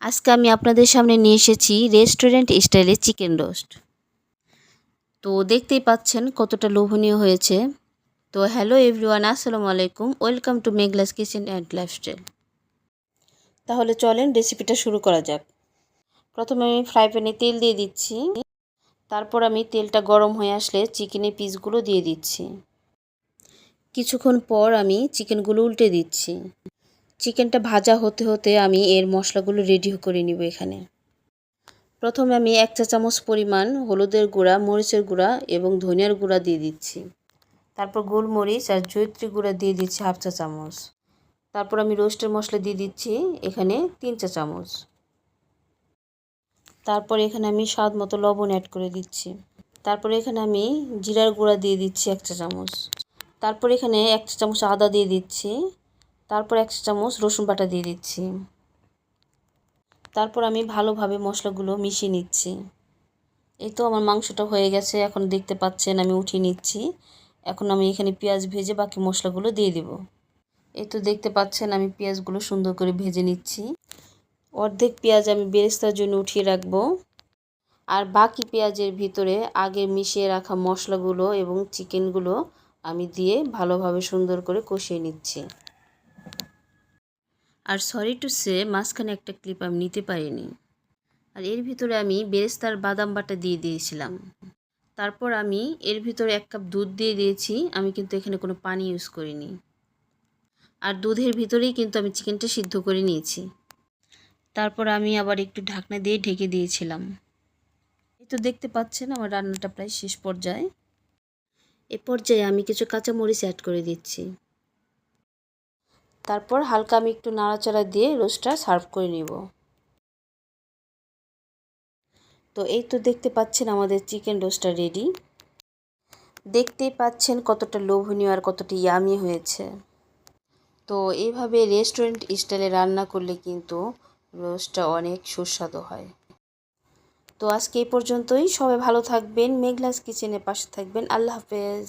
আজকে আমি আপনাদের সামনে নিয়ে এসেছি রেস্টুরেন্ট স্টাইলে চিকেন রোস্ট। তো দেখতেই পাচ্ছেন কতটা লোভনীয় হয়েছে। তো হ্যালো এভরিওয়ান, আসসালামু আলাইকুম, welcome to Meghla's kitchen and lifestyle. তাহলে চলেন রেসিপিটা শুরু করা যাক। প্রথমে আমি ফ্রাই প্যানে তেল দিয়ে দিচ্ছি। তারপর আমি তেলটা গরম হয়ে আসলে চিকেনের পিসগুলো দিয়ে দিচ্ছি। কিছুক্ষণ পর আমি চিকেনগুলো উল্টে দিচ্ছি। চিকেনটা ভাজা হতে হতে আমি এর মশলাগুলো রেডি করে নিব। এখানে প্রথমে আমি 1 চা চামচ পরিমাণ হলুদের গুঁড়া, মরিচের গুঁড়া এবং ধনিয়ার গুঁড়া দিয়ে দিচ্ছি। তারপর গোলমরিচ আর জয়িত্রী গুঁড়া দিয়ে দিচ্ছি 1/2 চা চামচ। তারপর আমি রোস্টের মশলা দিয়ে দিচ্ছি এখানে 3 চা চামচ। তারপর এখানে আমি স্বাদ মতো লবণ অ্যাড করে দিচ্ছি। তারপর এখানে আমি জিরার গুঁড়া দিয়ে দিচ্ছি 1 চা চামচ। তারপর এখানে 1 চা চামচ আদা দিয়ে দিচ্ছি। তারপর 1 চা চামচ রসুন বাটা দিয়ে দিচ্ছি। তারপর আমি ভালোভাবে মশলাগুলো মিশিয়ে নিচ্ছি। এই তো আমার মাংসটা হয়ে গেছে, এখন দেখতে পাচ্ছেন আমি উঠিয়ে নিচ্ছি। এখন আমি এখানে পেঁয়াজ ভেজে বাকি মশলাগুলো দিয়ে দেব। এই তো দেখতে পাচ্ছেন আমি পেঁয়াজগুলো সুন্দর করে ভেজে নিচ্ছি। অর্ধেক পেঁয়াজ আমি বেরেস্তার জন্য উঠিয়ে রাখবো, আর বাকি পেঁয়াজের ভিতরে আগে মিশিয়ে রাখা মশলাগুলো এবং চিকেনগুলো আমি দিয়ে ভালোভাবে সুন্দর করে কষিয়ে নিচ্ছি। আর সরি টু সে, মাঝখানে একটা ক্লিপ আমি নিতে পারিনি। আর এর ভিতরে আমি বেরেস্তার বাদাম বাটা দিয়ে দিয়েছিলাম। তারপর আমি এর ভিতরে 1 কাপ দুধ দিয়ে দিয়েছি। আমি কিন্তু এখানে কোনো পানি ইউজ করিনি। আর দুধের ভিতরেই কিন্তু আমি চিকেনটা সিদ্ধ করে নিয়েছি। তারপর আমি আবার একটু ঢাকনা দিয়ে ঢেকে দিয়েছিলাম। এই তো দেখতে পাচ্ছেন আমার রান্নাটা প্রায় শেষ পর্যায়ে। এ পর্যায়ে আমি কিছু কাঁচামরিচ অ্যাড করে দিচ্ছি। তারপর হালকা আমি একটু নাড়াচাড়া দিয়ে রোস্টটা সার্ভ করে নিব। তো এই তো দেখতে পাচ্ছেন আমাদের চিকেন রোস্টটা রেডি। দেখতেই পাচ্ছেন কতটা লোভনীয় আর কতটা ইয়ামি হয়েছে। তো এইভাবে রেস্টুরেন্ট স্টাইলে রান্না করলে কিন্তু রোস্টটা অনেক সুস্বাদু হয়। তো আজকে এই পর্যন্তই। সবাই ভালো থাকবেন, মেঘলাস কিচেনের পাশে থাকবেন। আল্লাহ হাফেজ।